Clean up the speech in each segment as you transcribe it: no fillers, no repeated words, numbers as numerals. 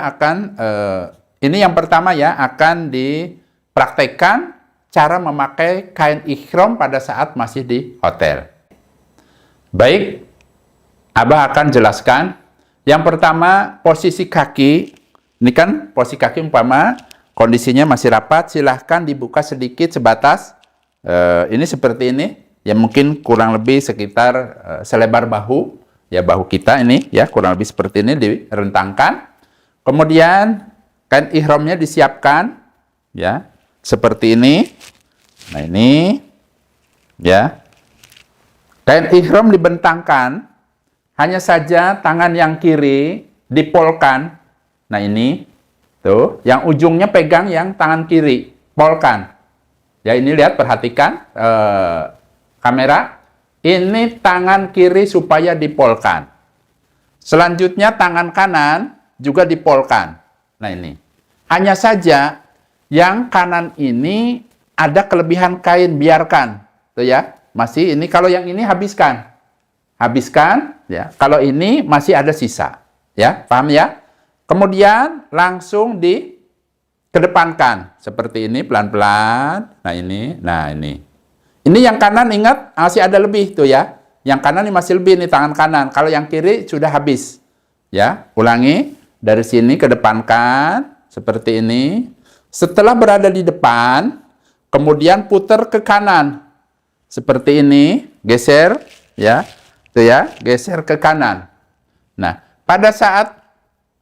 akan ini yang pertama ya, akan dipraktekkan cara memakai kain ihram pada saat masih di hotel. Baik, Abah akan jelaskan. Yang pertama, posisi kaki. Ini kan posisi kaki umpama kondisinya masih rapat, silahkan dibuka sedikit sebatas ini seperti ini. Ya mungkin kurang lebih sekitar selebar bahu. Ya bahu kita ini ya kurang lebih seperti ini, direntangkan. Kemudian kain ihramnya disiapkan ya seperti ini. Nah ini ya. Kain ihram dibentangkan, hanya saja tangan yang kiri dipolkan. Nah ini tuh, yang ujungnya pegang yang tangan kiri, polkan. Ya ini lihat, perhatikan kamera. Ini tangan kiri supaya dipolkan. Selanjutnya tangan kanan juga dipolkan. Nah ini. Hanya saja yang kanan ini ada kelebihan kain, biarkan. Tuh ya. Masih ini, kalau yang ini habiskan. Habiskan ya. Kalau ini masih ada sisa. Ya, paham ya? Kemudian langsung dikedepankan seperti ini pelan-pelan. Nah ini, nah ini. Ini yang kanan ingat masih ada lebih tuh ya. Yang kanan ini masih lebih nih tangan kanan. Kalau yang kiri sudah habis. Ya, ulangi dari sini kedepankan seperti ini. Setelah berada di depan, kemudian putar ke kanan. Seperti ini, geser ya. Tuh ya, geser ke kanan. Nah, pada saat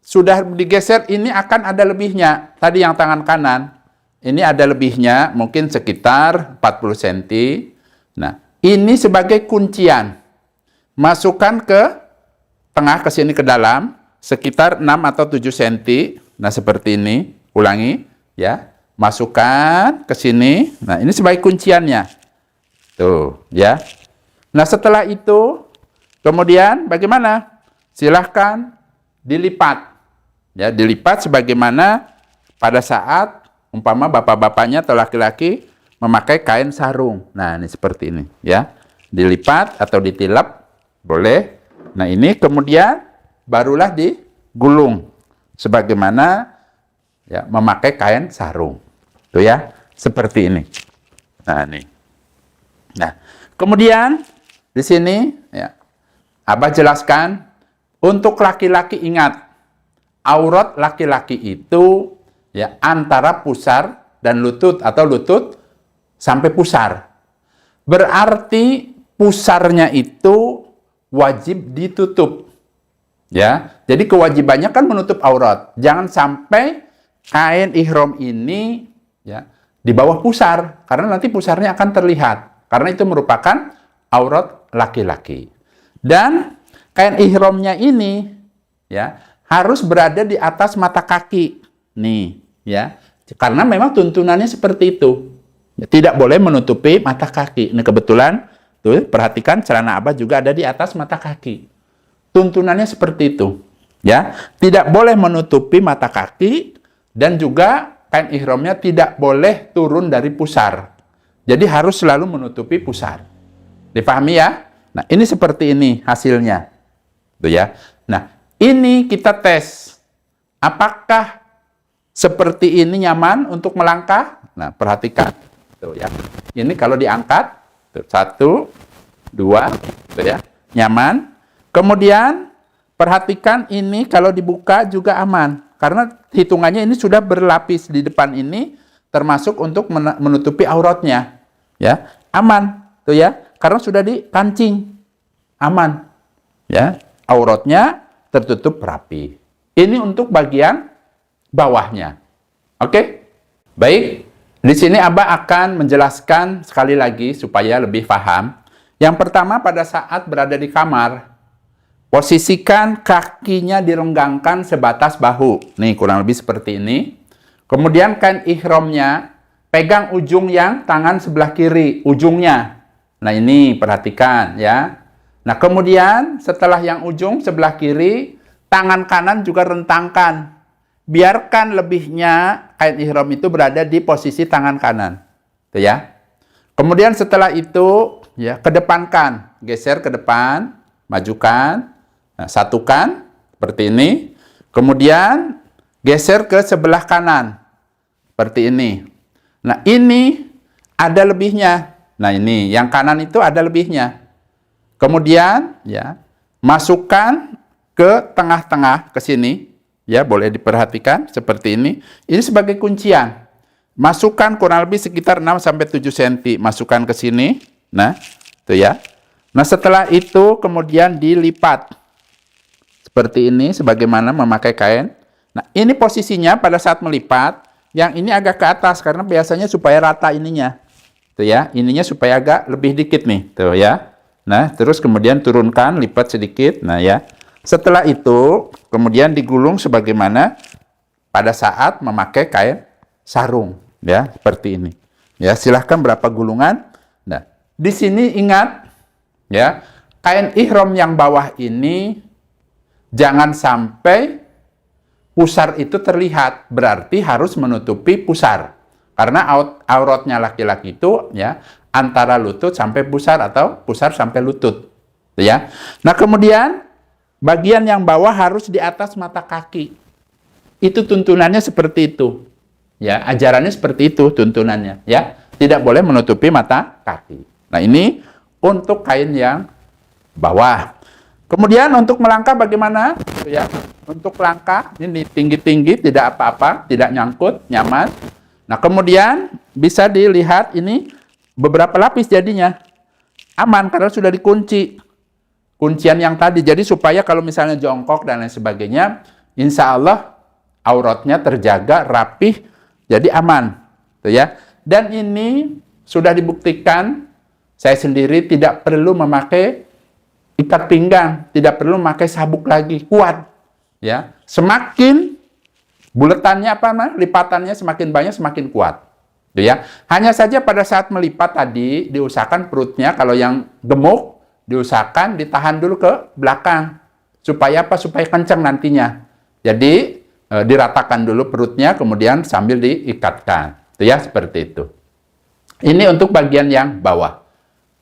sudah digeser ini akan ada lebihnya. Tadi yang tangan kanan, ini ada lebihnya, mungkin sekitar 40 cm. Nah, ini sebagai kuncian. Masukkan ke tengah, ke sini ke dalam, sekitar 6 atau 7 cm. Nah, seperti ini. Ulangi, ya. Masukkan ke sini. Nah, ini sebagai kunciannya. Tuh, ya. Nah, setelah itu, kemudian bagaimana? Silahkan dilipat. Ya, dilipat sebagaimana pada saat umpama bapak-bapaknya atau laki-laki memakai kain sarung. Nah, ini seperti ini ya. Dilipat atau ditilap boleh. Nah, ini kemudian barulah digulung sebagaimana ya memakai kain sarung. Tuh ya, seperti ini. Nah, ini. Nah, kemudian di sini ya Abah jelaskan untuk laki-laki, ingat aurat laki-laki itu ya antara pusar dan lutut atau lutut sampai pusar. Berarti pusarnya itu wajib ditutup. Ya. Jadi kewajibannya kan menutup aurat. Jangan sampai kain ihram ini ya di bawah pusar, karena nanti pusarnya akan terlihat. Karena itu merupakan aurat laki-laki. Dan kain ihramnya ini ya harus berada di atas mata kaki. Nih, ya. Karena memang tuntunannya seperti itu. Tidak boleh menutupi mata kaki. Ini kebetulan tuh perhatikan celana Abah juga ada di atas mata kaki. Tuntunannya seperti itu, ya. Tidak boleh menutupi mata kaki dan juga kain ihramnya tidak boleh turun dari pusar. Jadi harus selalu menutupi pusar. Dipahami ya? Nah, ini seperti ini hasilnya. Tuh ya. Nah, ini kita tes. Apakah seperti ini nyaman untuk melangkah? Nah, perhatikan. Tuh ya. Ini kalau diangkat, tuh, 1, 2, tuh ya. Nyaman. Kemudian perhatikan ini kalau dibuka juga aman. Karena hitungannya ini sudah berlapis di depan ini termasuk untuk menutupi auratnya. Ya, aman. Tuh ya. Karena sudah dikancing. Aman. Ya, auratnya tertutup rapi. Ini untuk bagian bawahnya. Oke? Baik. Di sini Abah akan menjelaskan sekali lagi supaya lebih paham. Yang pertama, pada saat berada di kamar, posisikan kakinya direnggangkan sebatas bahu. Nih, kurang lebih seperti ini. Kemudian kain ihramnya pegang ujung yang tangan sebelah kiri, ujungnya. Nah, ini perhatikan ya. Nah, kemudian setelah yang ujung sebelah kiri, tangan kanan juga rentangkan. Biarkan lebihnya kain ihram itu berada di posisi tangan kanan. Tuh ya. Kemudian setelah itu, ya, kedepankan. Geser ke depan, majukan. Nah, satukan seperti ini. Kemudian geser ke sebelah kanan. Seperti ini. Nah, ini ada lebihnya. Nah, ini yang kanan itu ada lebihnya. Kemudian, ya, masukkan ke tengah-tengah, ke sini. Ya, boleh diperhatikan seperti ini. Ini sebagai kuncian. Masukkan kurang lebih sekitar 6-7 cm. Masukkan ke sini. Nah, itu ya. Nah, setelah itu kemudian dilipat. Seperti ini, sebagaimana memakai kain. Nah, ini posisinya pada saat melipat. Yang ini agak ke atas, karena biasanya supaya rata ininya. Tuh ya, ininya supaya agak lebih dikit nih. Tuh ya. Nah, terus kemudian turunkan, lipat sedikit. Nah ya. Setelah itu, kemudian digulung sebagaimana pada saat memakai kain sarung. Ya, seperti ini. Ya, silahkan berapa gulungan. Nah, di sini ingat, ya, kain ihram yang bawah ini jangan sampai pusar itu terlihat, berarti harus menutupi pusar. Karena auratnya laki-laki itu ya antara lutut sampai pusar atau pusar sampai lutut. Ya. Nah, kemudian bagian yang bawah harus di atas mata kaki. Itu tuntunannya seperti itu. Ya, ajarannya seperti itu tuntunannya, ya. Tidak boleh menutupi mata kaki. Nah, ini untuk kain yang bawah. Kemudian untuk melangkah bagaimana? Ya, untuk langkah ini tinggi-tinggi, tidak apa-apa, tidak nyangkut, nyaman. Nah, kemudian bisa dilihat ini beberapa lapis jadinya. Aman karena sudah dikunci. Kuncian yang tadi. Jadi supaya kalau misalnya jongkok dan lain sebagainya, insya Allah auratnya terjaga, rapih, jadi aman. Tuh ya. Dan ini sudah dibuktikan, saya sendiri tidak perlu memakai ikat pinggang, tidak perlu memakai sabuk lagi, kuat. Ya, semakin buletannya lipatannya semakin banyak semakin kuat. Ya, hanya saja pada saat melipat tadi diusahakan perutnya kalau yang gemuk diusahakan ditahan dulu ke belakang supaya apa? Supaya kencang nantinya. Jadi diratakan dulu perutnya kemudian sambil diikatkan. Itu ya seperti itu. Ini untuk bagian yang bawah.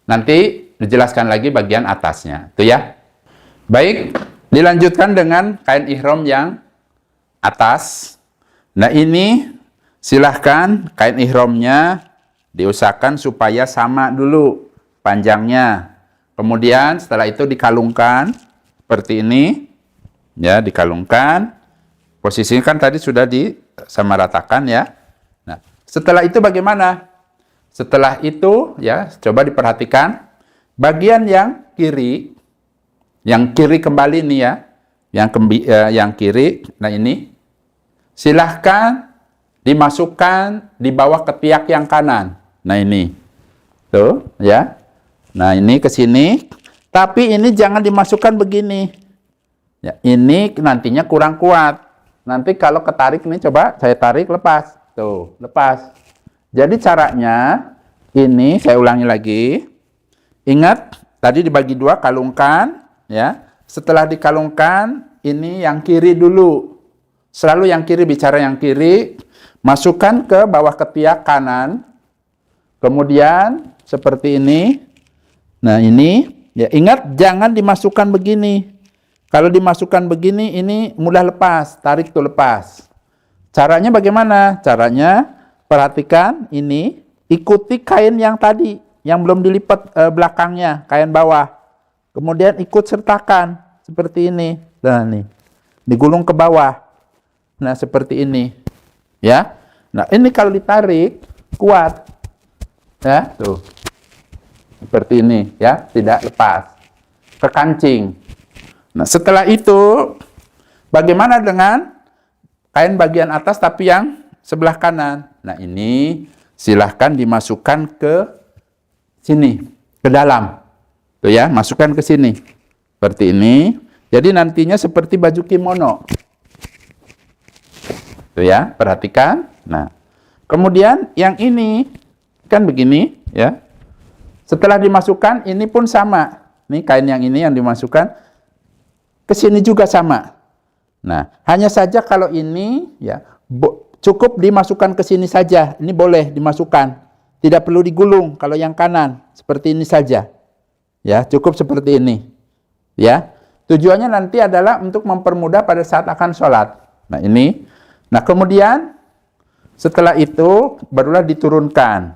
Nanti dijelaskan lagi bagian atasnya. Itu ya. Baik, dilanjutkan dengan kain ihram yang atas. Nah, ini silahkan kain ihramnya diusahakan supaya sama dulu panjangnya. Kemudian setelah itu dikalungkan seperti ini. Ya, dikalungkan. Posisinya kan tadi sudah disamaratakan ya. Nah, setelah itu bagaimana? Setelah itu ya, coba diperhatikan bagian yang kiri kembali nih ya, yang kiri. Nah, ini silahkan dimasukkan di bawah ketiak yang kanan. Nah, ini tuh ya. Nah, ini ke sini, tapi ini jangan dimasukkan begini. Ya, ini nantinya kurang kuat. Nanti kalau ketarik nih, coba saya tarik, lepas. Tuh, lepas. Jadi caranya ini saya ulangi lagi. Ingat, tadi dibagi dua, kalungkan, ya. Setelah dikalungkan, ini yang kiri dulu. Selalu yang kiri, bicara yang kiri. Masukkan ke bawah ketiak kanan. Kemudian, seperti ini. Nah, ini, ya ingat, jangan dimasukkan begini. Kalau dimasukkan begini, ini mudah lepas. Tarik tuh lepas. Caranya bagaimana? Caranya, perhatikan ini. Ikuti kain yang tadi, yang belum dilipat belakangnya, kain bawah. Kemudian ikut sertakan, seperti ini. Nah, nih, digulung ke bawah. Nah, seperti ini. Ya. Nah, ini kalau ditarik, kuat. Ya, tuh. Seperti ini, ya, tidak lepas. Ke kancing. Nah, setelah itu, bagaimana dengan kain bagian atas tapi yang sebelah kanan? Nah, ini silahkan dimasukkan ke sini, ke dalam. Tuh ya, masukkan ke sini. Seperti ini. Jadi nantinya seperti baju kimono. Tuh ya, perhatikan. Nah, kemudian yang ini kan begini, ya. Setelah dimasukkan, ini pun sama. Nih kain yang ini yang dimasukkan ke sini juga sama. Nah, hanya saja kalau ini ya cukup dimasukkan ke sini saja. Ini boleh dimasukkan. Tidak perlu digulung kalau yang kanan. Seperti ini saja. Ya, cukup seperti ini. Ya. Tujuannya nanti adalah untuk mempermudah pada saat akan sholat. Nah, ini Nah, kemudian setelah itu barulah diturunkan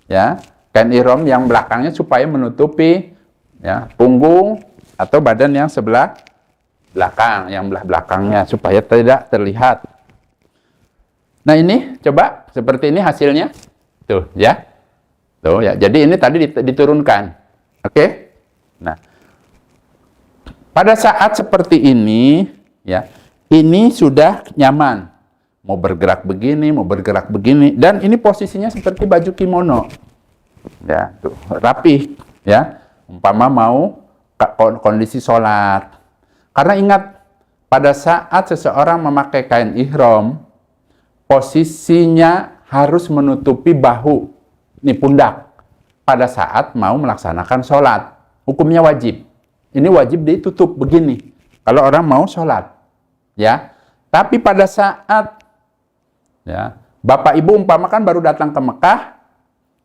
ya kain ihram yang belakangnya supaya menutupi ya punggung atau badan yang sebelah belakang, yang belah belakangnya supaya tidak terlihat. Nah, ini coba seperti ini hasilnya. Tuh ya. Tuh ya. Jadi ini tadi diturunkan. Oke? Nah, pada saat seperti ini ya, ini sudah nyaman. Mau bergerak begini, dan ini posisinya seperti baju kimono. Ya, tuh, rapi, ya. Umpama mau kondisi sholat. Karena ingat, pada saat seseorang memakai kain ihram, posisinya harus menutupi bahu, ini pundak, pada saat mau melaksanakan sholat. Hukumnya wajib. Ini wajib ditutup begini, kalau orang mau sholat. Ya, tapi pada saat ya, Bapak Ibu umpama kan baru datang ke Mekah,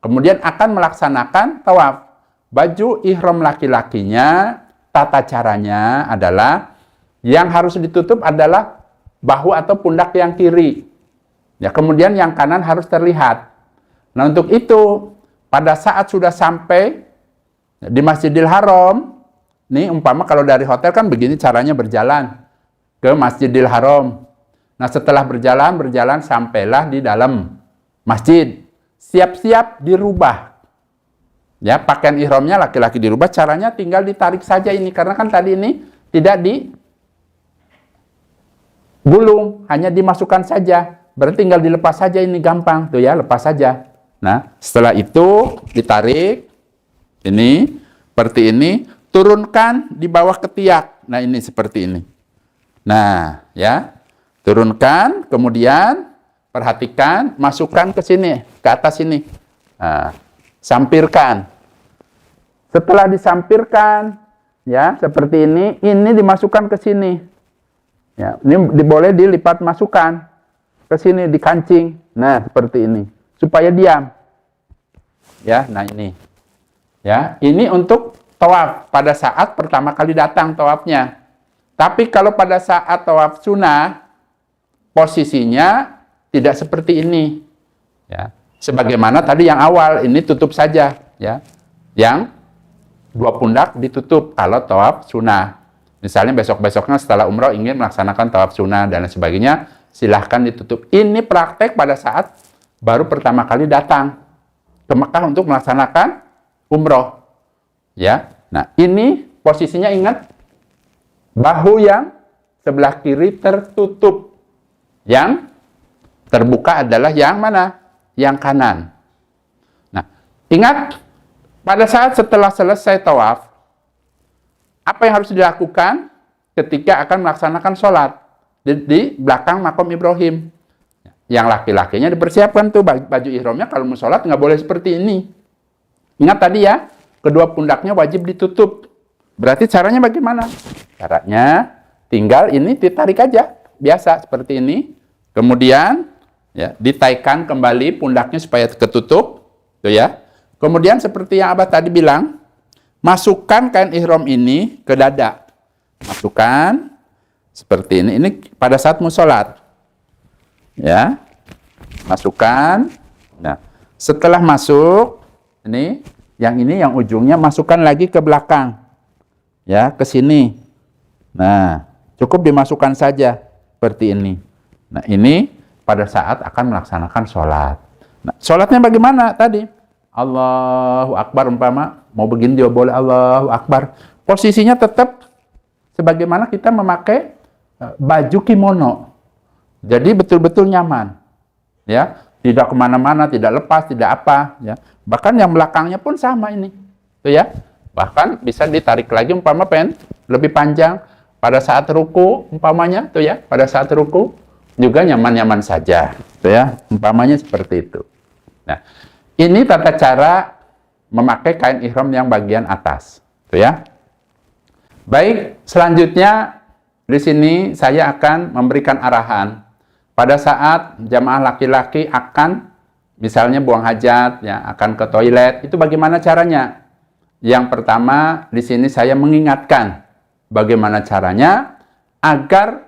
kemudian akan melaksanakan tawaf. Baju ihram laki-lakinya, tata caranya adalah yang harus ditutup adalah bahu atau pundak yang kiri. Ya, kemudian yang kanan harus terlihat. Nah, untuk itu pada saat sudah sampai di Masjidil Haram, nih umpama kalau dari hotel kan begini caranya berjalan ke Masjidil Haram. Nah, setelah berjalan sampailah di dalam masjid. Siap-siap dirubah. Ya, pakaian ihramnya laki-laki dirubah, caranya tinggal ditarik saja ini. Karena kan tadi ini tidak digulung, hanya dimasukkan saja. Berarti tinggal dilepas saja ini, gampang. Tuh ya, lepas saja. Nah, setelah itu ditarik. Ini, seperti ini. Turunkan di bawah ketiak. Nah, ini seperti ini. Nah, ya. Turunkan, kemudian perhatikan, masukkan ke sini, ke atas sini. Nah, sampirkan. Setelah disampirkan, ya, seperti ini dimasukkan ke sini. Ya, ini boleh dilipat masukkan ke sini, dikancing. Nah, seperti ini. Supaya diam. Ya, nah ini. Ya, ini untuk tawaf pada saat pertama kali datang tawafnya. Tapi kalau pada saat tawaf sunnah, posisinya tidak seperti ini. Ya, sebagaimana tadi yang awal, ini tutup saja. Ya, yang dua pundak ditutup kalau tawaf sunnah. Misalnya besok-besoknya setelah umroh ingin melaksanakan tawaf sunnah dan lain sebagainya, silahkan ditutup. Ini praktek pada saat baru pertama kali datang ke Mekah untuk melaksanakan umroh. Ya, nah ini posisinya ingat, bahu yang sebelah kiri tertutup, yang terbuka adalah yang mana? Yang kanan. Nah, ingat pada saat setelah selesai tawaf, apa yang harus dilakukan ketika akan melaksanakan sholat di belakang makom Ibrahim? Yang laki-lakinya dipersiapkan tuh baju ihramnya, kalau mau sholat nggak boleh seperti ini. Ingat tadi ya, kedua pundaknya wajib ditutup. Berarti caranya bagaimana? Caranya tinggal ini ditarik aja, biasa seperti ini. Kemudian ya, ditaikan kembali pundaknya supaya ketutup, tuh ya. Kemudian seperti yang Abah tadi bilang, masukkan kain ihram ini ke dada. Masukkan seperti ini. Ini pada saat mau sholat. Ya, masukkan. Nah, setelah masuk, ini yang ujungnya masukkan lagi ke belakang. Ya, ke sini. Nah, cukup dimasukkan saja seperti ini. Nah, ini pada saat akan melaksanakan sholat. Nah, sholatnya bagaimana tadi? Allahu Akbar umpama, mau begini juga boleh Allahu Akbar. Posisinya tetap sebagaimana kita memakai baju kimono. Jadi betul-betul nyaman. Ya, tidak kemana-mana, tidak lepas, tidak apa. Ya, bahkan yang belakangnya pun sama ini. Tuh ya, bahkan bisa ditarik lagi umpama lebih panjang. Pada saat ruku umpamanya, tuh ya, pada saat ruku juga nyaman-nyaman saja. Tuh ya, umpamanya seperti itu. Nah, ini tata cara memakai kain ihram yang bagian atas, tuh ya. Baik, selanjutnya di sini saya akan memberikan arahan pada saat jamaah laki-laki akan misalnya buang hajat, ya, akan ke toilet, itu bagaimana caranya? Yang pertama di sini saya mengingatkan bagaimana caranya agar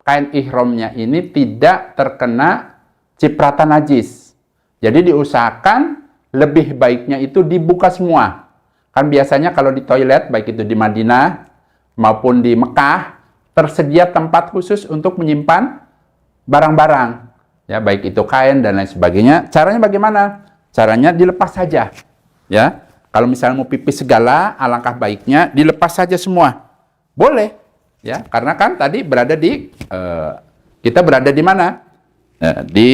kain ihromnya ini tidak terkena cipratan najis. Jadi diusahakan lebih baiknya itu dibuka semua. Kan biasanya kalau di toilet, baik itu di Madinah maupun di Mekah, tersedia tempat khusus untuk menyimpan barang-barang. Ya, baik itu kain dan lain sebagainya. Caranya bagaimana? Caranya dilepas saja. Ya, kalau misalnya mau pipis segala, alangkah baiknya dilepas saja semua. Boleh. Ya, karena kan tadi berada di kita berada di mana? Di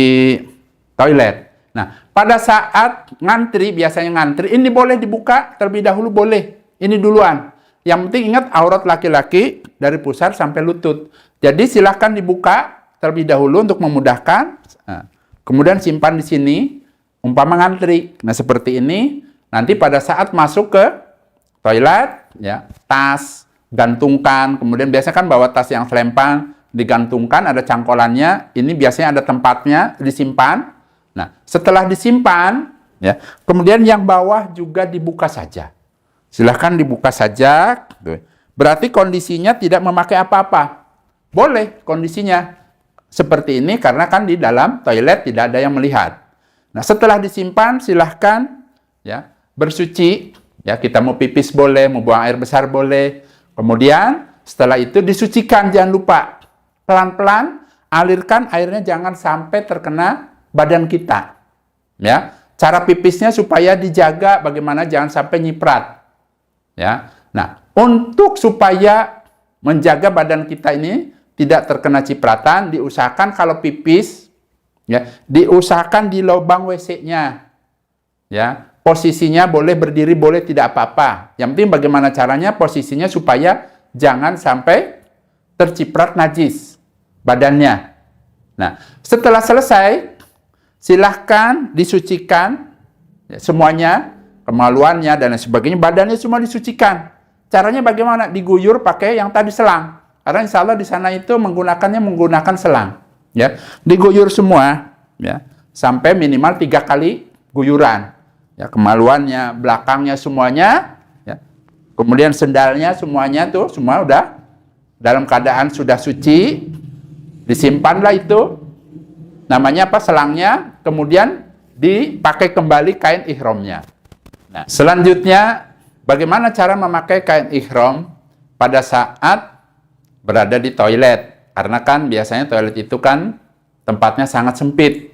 toilet. Nah, pada saat ngantri, biasanya ngantri, ini boleh dibuka terlebih dahulu, boleh. Ini duluan. Yang penting ingat aurat laki-laki dari pusar sampai lutut. Jadi silahkan dibuka terlebih dahulu untuk memudahkan. Nah, kemudian simpan di sini, umpama ngantri. Nah, seperti ini. Nanti pada saat masuk ke toilet, ya, tas, gantungkan. Kemudian biasanya kan bawa tas yang selempang, digantungkan, ada cangkolannya. Ini biasanya ada tempatnya, disimpan. Nah, setelah disimpan, ya, kemudian yang bawah juga dibuka saja. Silahkan dibuka saja. Berarti kondisinya tidak memakai apa-apa. Boleh kondisinya seperti ini karena kan di dalam toilet tidak ada yang melihat. Nah, setelah disimpan, silahkan ya bersuci. Ya, kita mau pipis boleh, mau buang air besar boleh. Kemudian setelah itu disucikan, jangan lupa. Pelan-pelan alirkan airnya, jangan sampai terkena badan kita. Ya, cara pipisnya supaya dijaga bagaimana jangan sampai nyiprat. Ya. Nah, untuk supaya menjaga badan kita ini tidak terkena cipratan, diusahakan kalau pipis ya, diusahakan di lubang WC-nya. Ya, posisinya boleh berdiri, boleh tidak apa-apa. Yang penting bagaimana caranya posisinya supaya jangan sampai terciprat najis badannya. Nah, setelah selesai silahkan disucikan ya, semuanya, kemaluannya dan lain sebagainya, badannya semua disucikan. Caranya bagaimana? Diguyur pakai yang tadi selang. Karena insya Allah di sana itu menggunakan selang. Ya, diguyur semua, ya, sampai minimal 3 kali guyuran. Ya, kemaluannya, belakangnya semuanya, ya. Kemudian sendalnya semuanya tuh semua udah dalam keadaan sudah suci. Disimpanlah itu, namanya apa? Selangnya. Kemudian dipakai kembali kain ihramnya. Nah, selanjutnya, bagaimana cara memakai kain ihram pada saat berada di toilet? Karena kan biasanya toilet itu kan tempatnya sangat sempit.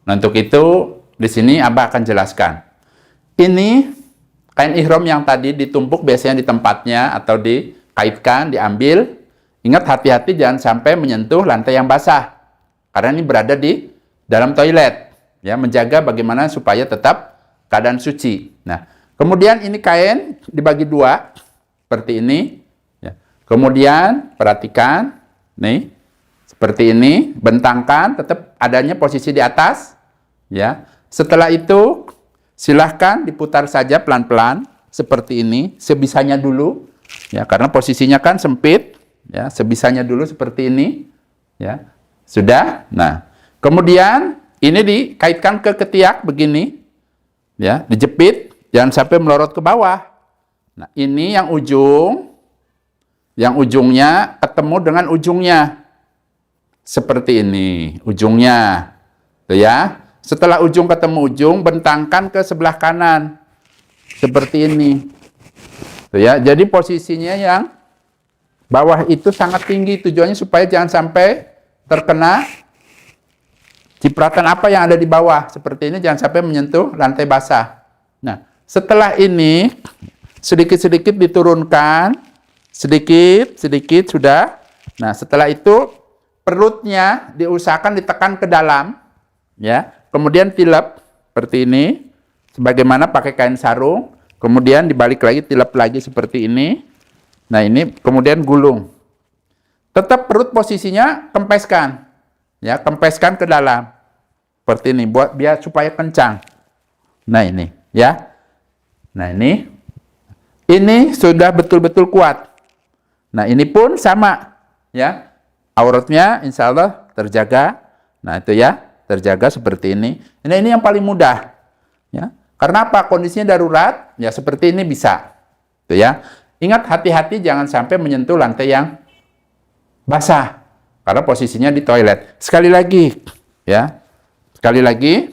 Nah, untuk itu di sini Abah akan jelaskan. Ini kain ihram yang tadi ditumpuk biasanya di tempatnya atau dikaitkan, diambil. Ingat hati-hati jangan sampai menyentuh lantai yang basah. Karena ini berada di dalam toilet. Ya, menjaga bagaimana supaya tetap keadaan suci. Nah, kemudian ini kain dibagi 2 seperti ini. Ya. Kemudian perhatikan, nih seperti ini, bentangkan, tetap adanya posisi di atas. Ya. Setelah itu silahkan diputar saja pelan-pelan seperti ini, sebisanya dulu. Ya, karena posisinya kan sempit. Ya, sebisanya dulu seperti ini. Ya, sudah. Nah, kemudian ini dikaitkan ke ketiak begini. Ya, dijepit, jangan sampai melorot ke bawah. Nah, ini yang ujungnya ketemu dengan ujungnya. Seperti ini, ujungnya. Tuh ya. Setelah ujung ketemu ujung, bentangkan ke sebelah kanan. Seperti ini. Tuh ya. Jadi posisinya yang bawah itu sangat tinggi, tujuannya supaya jangan sampai terkena cipratan apa yang ada di bawah. Seperti ini, jangan sampai menyentuh lantai basah. Nah, setelah ini sedikit-sedikit diturunkan, sedikit-sedikit sudah. Nah, setelah itu perutnya diusahakan ditekan ke dalam, ya. Kemudian tilep seperti ini, sebagaimana pakai kain sarung. Kemudian dibalik lagi, tilep lagi seperti ini. Nah, ini kemudian gulung. Tetap perut posisinya kempeskan, ya, kempeskan ke dalam. Seperti ini, buat biar supaya kencang. Nah, ini, ya. Nah, ini sudah betul-betul kuat. Nah, ini pun sama, ya. Auratnya insya Allah terjaga. Nah, itu ya, terjaga seperti ini. Nah, ini yang paling mudah, ya. Karena apa? Kondisinya darurat, ya seperti ini bisa. Itu ya. Ingat hati-hati jangan sampai menyentuh lantai yang basah. karena posisinya di toilet. Sekali lagi, ya. Sekali lagi,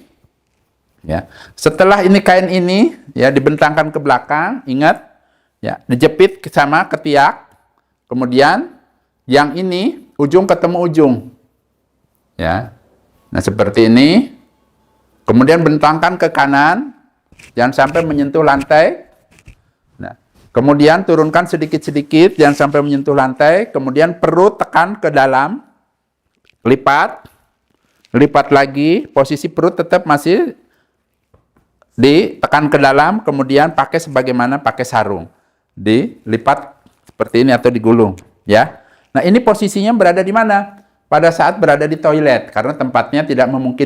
ya. Setelah ini kain ini ya dibentangkan ke belakang, ingat, ya, dijepit sama ketiak. Kemudian yang ini ujung ketemu ujung. Ya. Nah, seperti ini. Kemudian bentangkan ke kanan, jangan sampai menyentuh lantai. Nah, kemudian turunkan sedikit-sedikit, jangan sampai menyentuh lantai. Kemudian perut tekan ke dalam, lipat lagi, posisi perut tetap masih ditekan ke dalam, kemudian pakai sebagaimana pakai sarung, dilipat seperti ini atau digulung, ya. Nah, ini posisinya berada di mana? Pada saat berada di toilet, karena tempatnya tidak memungkinkan.